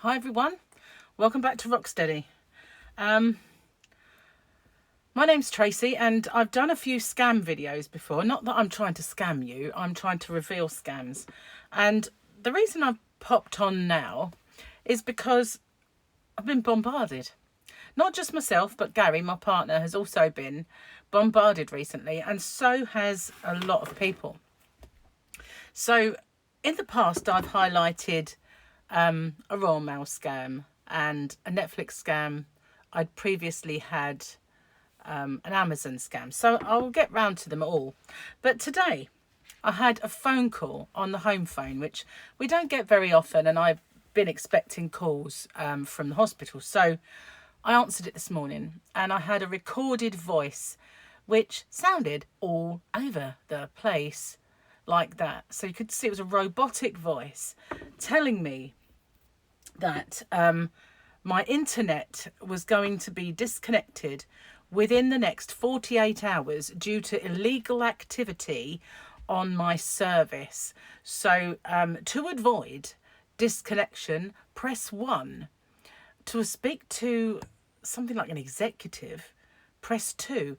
Hi everyone, welcome back to Rocksteady. My name's Tracy and I've done a few scam videos before. Not that I'm trying to scam you, I'm trying to reveal scams. And the reason I've popped on now is because I've been bombarded. Not just myself, but Gary, my partner, has also been bombarded recently, and so has a lot of people. So in the past I've highlighted a Royal Mail scam and a Netflix scam. I'd previously had an Amazon scam, so I'll get round to them all. But today I had a phone call on the home phone, which we don't get very often, and I've been expecting calls from the hospital. So I answered it this morning and I had a recorded voice which sounded all over the place like that. So you could see it was a robotic voice telling me that my internet was going to be disconnected within the next 48 hours due to illegal activity on my service. So to avoid disconnection, press 1. To speak to something like an executive, press 2,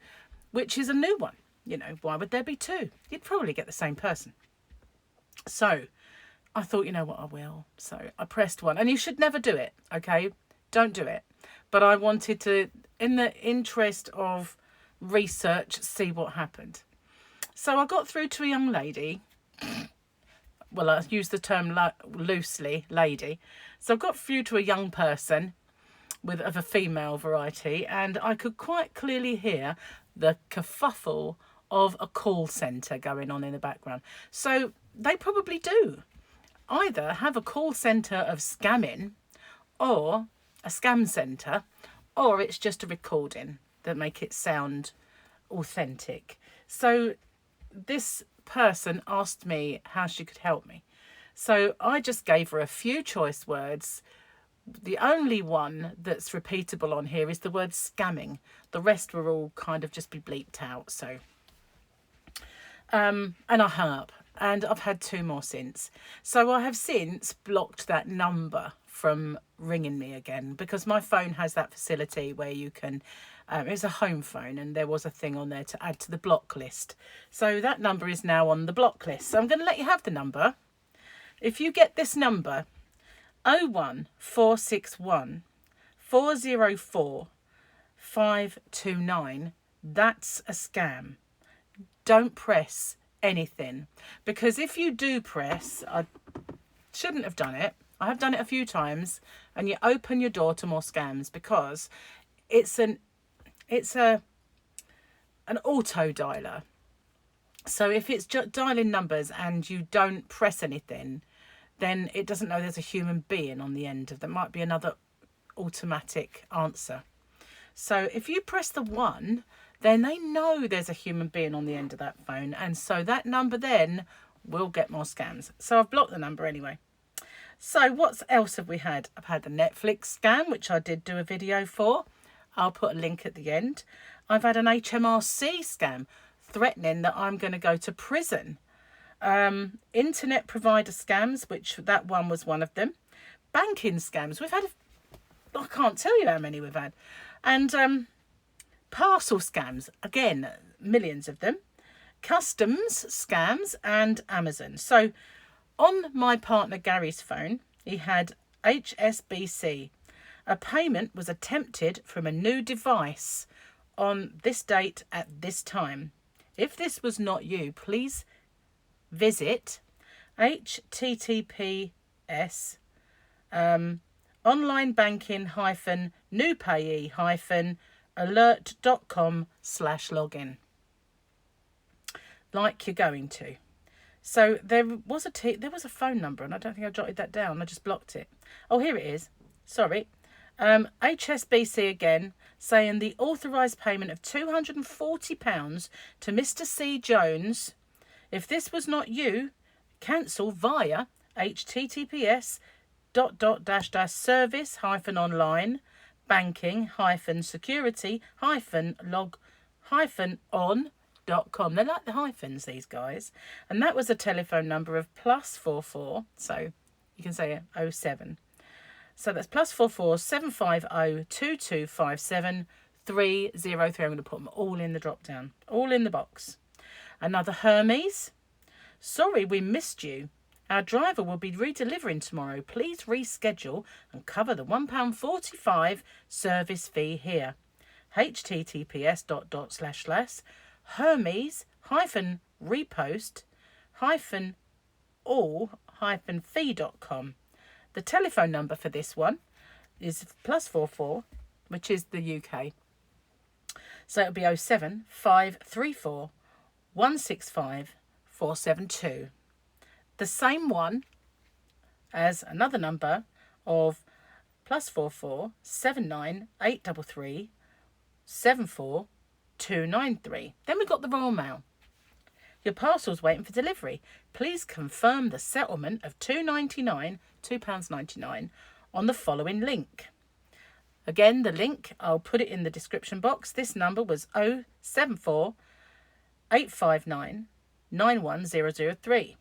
which is a new one. You know, why would there be 2? You'd probably get the same person. So I thought, you know what, I will. So I pressed 1. And you should never do it, okay? Don't do it. But I wanted to, in the interest of research, see what happened. So I got through to a young lady. Well, I use the term loosely, lady. So I got through to a young person of a female variety, and I could quite clearly hear the kerfuffle of a call centre going on in the background. So they probably do either have a call centre of scamming or a scam centre, or it's just a recording that make it sound authentic. So this person asked me how she could help me. So I just gave her a few choice words. The only one that's repeatable on here is the word scamming. The rest were all kind of just be bleeped out. So, and I hung up, and I've had 2 more since. So I have since blocked that number from ringing me again, because my phone has that facility where you can, it's a home phone, and there was a thing on there to add to the block list. So that number is now on the block list. So I'm going to let you have the number. If you get this number, 01461 404 529, that's a scam. Don't press anything, because if you do press, I shouldn't have done it. I have done it a few times, and you open your door to more scams, because it's an auto dialer. So if it's dialing numbers and you don't press anything, then it doesn't know there's a human being on the end of that. Might be another automatic answer. So if you press the 1, then they know there's a human being on the end of that phone, and so that number then will get more scams. So I've blocked the number anyway. So what else have we had? I've had the Netflix scam, which I did do a video for. I'll put a link at the end. I've had an Hmrc scam threatening that I'm going to go to prison. Internet provider scams, which that one was one of them. Banking scams. We've had, I can't tell you how many we've had. And parcel scams. Again, millions of them. Customs scams and Amazon. So on my partner Gary's phone, he had HSBC. A payment was attempted from a new device on this date at this time. If this was not you, please visit https online banking new payee alert.com/login, like you're going to. So there was a phone number, and I don't think I jotted that down. I just blocked it. Oh, here it is. Sorry. HSBC again, saying the authorised payment of £240 to Mr. C. Jones. If this was not you, cancel via https://service-online banking-security-log-on.com. They like the hyphens, these guys. And that was a telephone number of +44, so you can say 07 So that's +44 750 2257 303. I'm going to put them all in the drop down, all in the box. Another Hermes. Sorry we missed you. Our driver will be redelivering tomorrow. Please reschedule and cover the £1.45 service fee here. https://hermes-repost-all-fee.com. The telephone number for this one is +44, which is the UK. So it'll be 07 534 165 472. The same one as another number of +44 79 833 74 293. Then we got the Royal Mail. Your parcel's waiting for delivery. Please confirm the settlement of £2.99 on the following link. Again, the link, I'll put it in the description box. This number was 074 859 91003.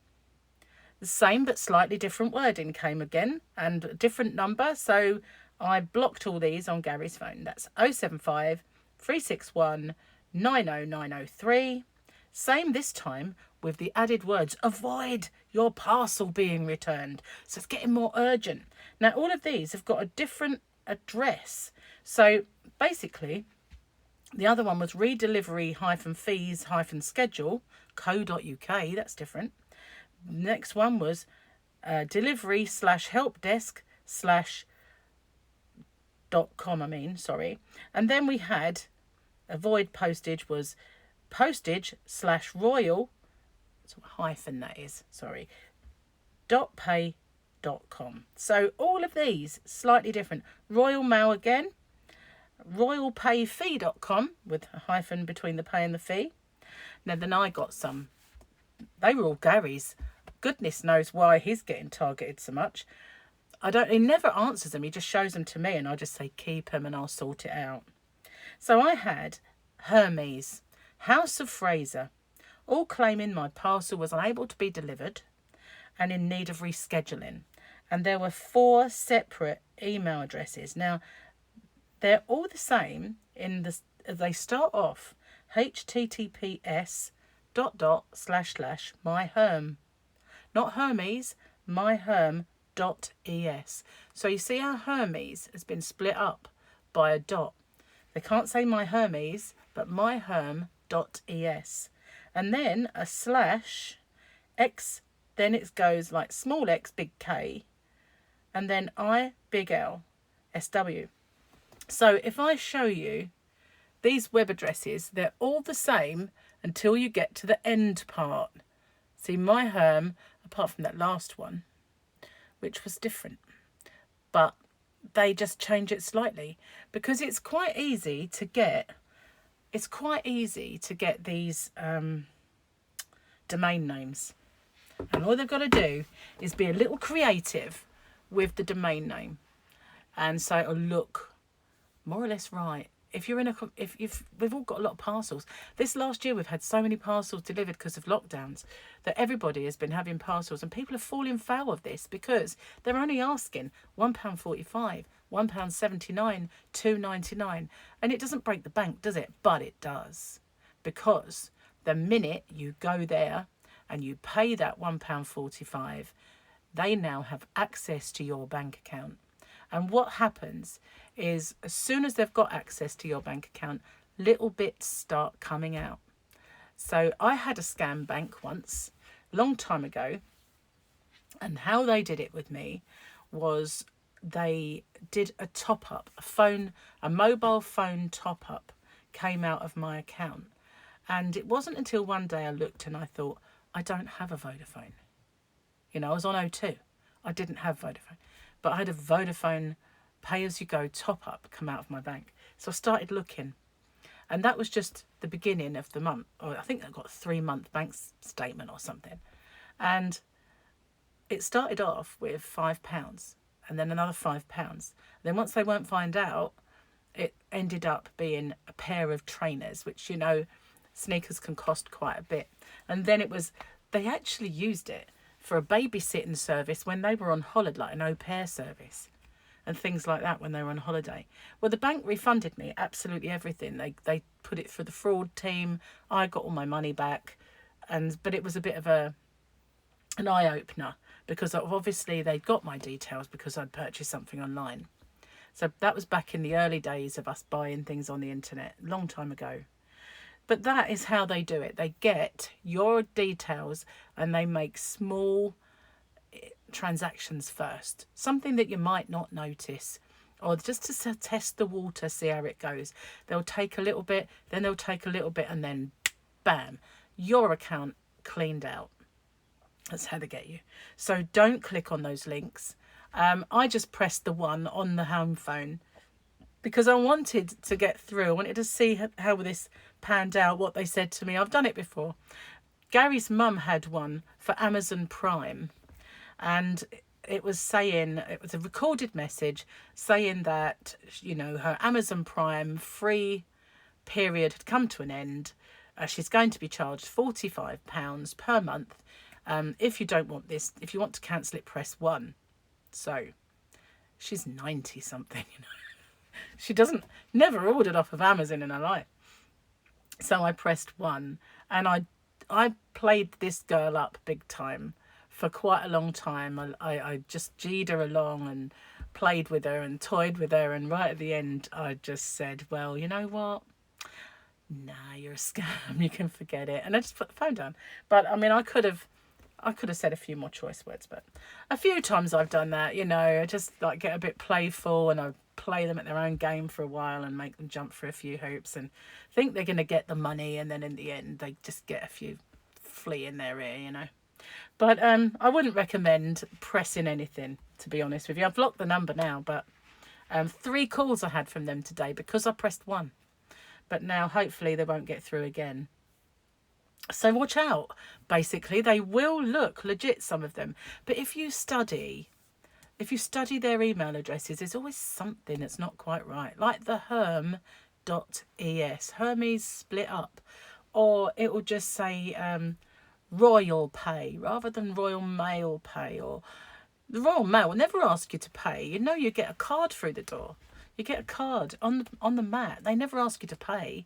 The same but slightly different wording came again and a different number. So I blocked all these on Gary's phone. That's 075 361 90903. Same this time with the added words, avoid your parcel being returned. So it's getting more urgent. Now, all of these have got a different address. So basically, the other one was redelivery-fees-schedule.co.uk. That's different. Next one was delivery/helpdesk/.com. And then we had avoid postage was postage/royal hyphen that is .pay.com. So all of these slightly different. Royal Mail again, royalpayfee.com with a hyphen between the pay and the fee. Now then I got some. They were all Gary's. Goodness knows why he's getting targeted so much. He never answers them. He just shows them to me and I just say keep them and I'll sort it out. So I had Hermes, House of Fraser, all claiming my parcel was unable to be delivered and in need of rescheduling. And there were 4 separate email addresses. Now, they're all the same they start off https://myherm. Not Hermes, myherm.es. So you see how Hermes has been split up by a dot. They can't say my Hermes, but myherm.es. And then a /x, then it goes like small x, big K, and then I, big L, SW. So if I show you these web addresses, they're all the same until you get to the end part. See, myherm, apart from that last one, which was different. But they just change it slightly because it's quite easy to get these domain names. And all they've got to do is be a little creative with the domain name. And so it'll look more or less right. If we've all got a lot of parcels. This last year we've had so many parcels delivered because of lockdowns that everybody has been having parcels, and people are falling foul of this because they're only asking £1.45, £1.79, £2.99, and it doesn't break the bank, does it? But it does, because the minute you go there and you pay that £1.45, they now have access to your bank account. And what happens is as soon as they've got access to your bank account, little bits start coming out. So I had a scam bank once, long time ago, and how they did it with me was they did a top-up, a mobile phone top-up came out of my account. And it wasn't until one day I looked and I thought, I don't have a Vodafone. I was on O2. I didn't have Vodafone. But I had a Vodafone pay-as-you-go top-up come out of my bank. So I started looking. And that was just the beginning of the month. Or I think I got a 3-month bank statement or something. And it started off with £5 and then another £5. Then once they won't find out, it ended up being a pair of trainers, which, sneakers can cost quite a bit. And then they actually used it for a babysitting service when they were on holiday, like an au pair service. and things like that when they were on holiday. Well, the bank refunded me absolutely everything. They put it through the fraud team. I got all my money back, but it was a bit of an eye opener, because obviously they'd got my details because I'd purchased something online. So that was back in the early days of us buying things on the internet, a long time ago. But that is how they do it. They get your details and they make small transactions first. Something that you might not notice, or just to test the water, see how it goes. They'll take a little bit, then they'll take a little bit, and then bam, your account cleaned out. That's how they get you. So don't click on those links. I just pressed the one on the home phone because I wanted to get through. I wanted to see how this panned out, what they said to me. I've done it before. Gary's mum had one for Amazon Prime, and it was a recorded message saying that, you know, her Amazon Prime free period had come to an end. She's going to be charged £45 per month. If you don't want this, if you want to cancel it, press 1. So she's 90 something, you know. She never ordered off of Amazon in her life. So I pressed 1, and I played this girl up big time for quite a long time. I just G'd her along and played with her and toyed with her, and right at the end I just said, well, you know what? Nah, you're a scam. You can forget it. And I just put the phone down. But I mean, I could have said a few more choice words, but a few times I've done that, you know. I just like get a bit playful and I play them at their own game for a while and make them jump through a few hoops and think they're going to get the money, and then in the end they just get a few flea in their ear, you know. But I wouldn't recommend pressing anything, to be honest with you. I've blocked the number now, but 3 calls I had from them today because I pressed 1. But now hopefully they won't get through again. So watch out. Basically, they will look legit, some of them. But if you study their email addresses, there's always something that's not quite right. Like the Hmrc, Hermes split up. Or it will just say Royal Pay rather than Royal Mail Pay. Or the Royal Mail will never ask you to pay. You know, you get a card through the door. You get a card on the mat. They never ask you to pay.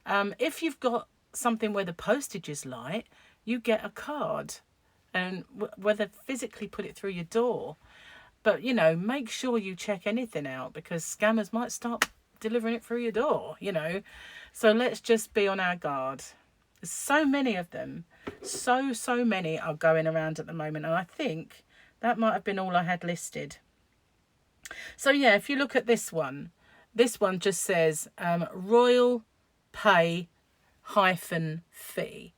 If you've got something where the postage is light, you get a card, and where they physically put it through your door. But, you know, make sure you check anything out, because scammers might start delivering it through your door, you know. So let's just be on our guard. There's so many of them. So many are going around at the moment. And I think that might have been all I had listed. So, yeah, if you look at this one just says Royal Pay -fee.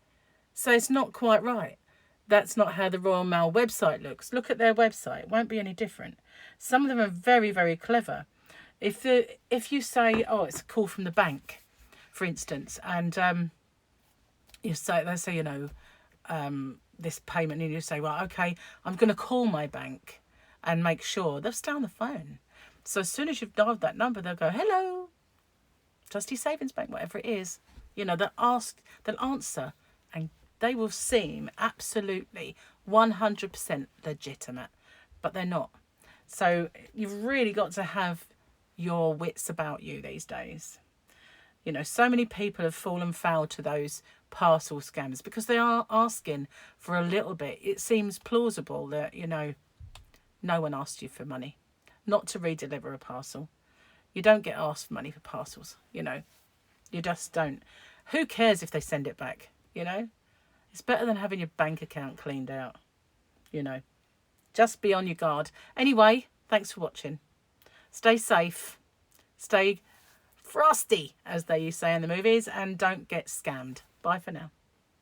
So it's not quite right. That's not how the Royal Mail website looks. Look at their website. It won't be any different. Some of them are very, very clever. If you say, oh, it's a call from the bank, for instance, and they say, you know, this payment, and you say, well, okay, I'm going to call my bank and make sure. They'll stay on the phone. So as soon as you've dialed that number, they'll go, hello, Trustee Savings Bank, whatever it is. You know, they'll answer, and they will seem absolutely 100% legitimate, but they're not. So you've really got to have your wits about you these days. You know, so many people have fallen foul to those parcel scams because they are asking for a little bit. It seems plausible that, you know, no one asked you for money, not to redeliver a parcel. You don't get asked for money for parcels, you know. You just don't. Who cares if they send it back, you know? It's better than having your bank account cleaned out, you know. Just be on your guard. Anyway, thanks for watching. Stay safe. Stay frosty, as they used to say in the movies, and don't get scammed. Bye for now.